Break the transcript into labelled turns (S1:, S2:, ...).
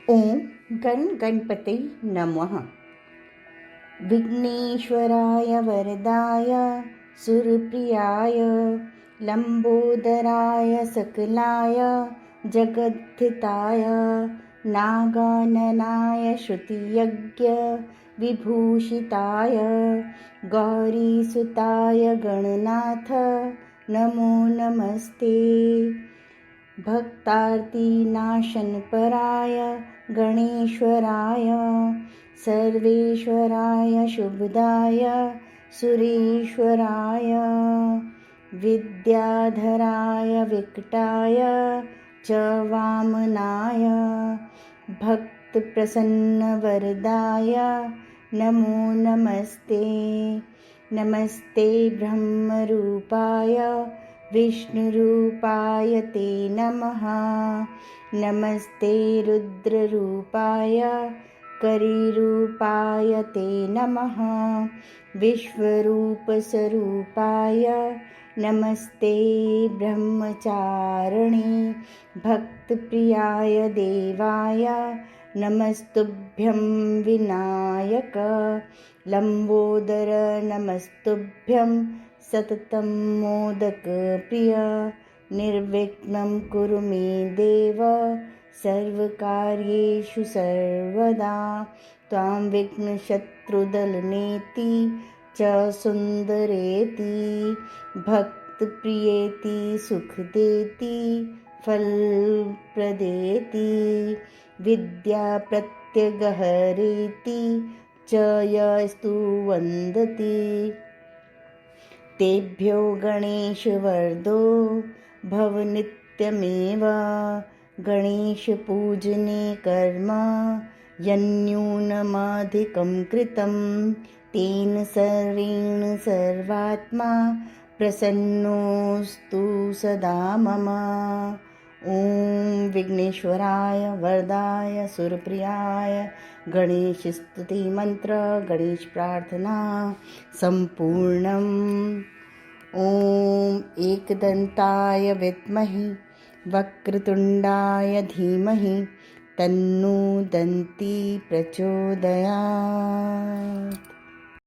S1: ओम गणपते नमः। विघ्नेश्वराय वरदाय सुरप्रियाय लंबोदराय सकलाय जगद्धिताय नागाननाय श्रुतियज्ञ विभूषिताय गौरीसुताय गणनाथ नमो नमस्ते। भक्तार्तिनाशनपराय गणेश्वराय सर्वेश्वराय शुभदाय सुरेश्वराय विद्याधराय विकटाय च वामनाय भक्तप्रसन्नवरदाय नमो नमस्ते। नमस्ते ब्रह्मरूपाय विष्णुरूपाय ते नमः। नमस्ते रुद्ररूपाय करिरूपाय ते नमः। विश्वरूपस्वरूपाय नमस्ते। ब्रह्मचारिणे भक्तप्रियाय देवाय नमस्तुभ्यं। विनायक लंबोदर नमस्तुभ्यं। सततं मोदकप्रिय निर्विघ्नं कुरु मे देव सर्वकार्येषु सर्वदा। त्वां विघ्नशत्रुदलनेति च सुन्दरेति भक्तप्रियेति सुखदेति फलप्रदेति विद्याप्रत्यगहरेति च यस्तु वन्दति। तेभ्यो गणेशवरदो भव नित्यमेव। गणेशपूजने कर्म यन्यूनमधिकं कृतं तेन सर्वेण सर्वात्मा प्रसन्नोऽस्तु सदा मम। ॐ विघ्नेश्वराय वरदाय सुरप्रियाय गणेशस्तुतिमन्त्र गणेश प्रार्थना सम्पूर्णम्। ॐ एकदन्ताय विद्महे वक्रतुण्डाय धीमहि तन्नो दन्ती प्रचोदयात्।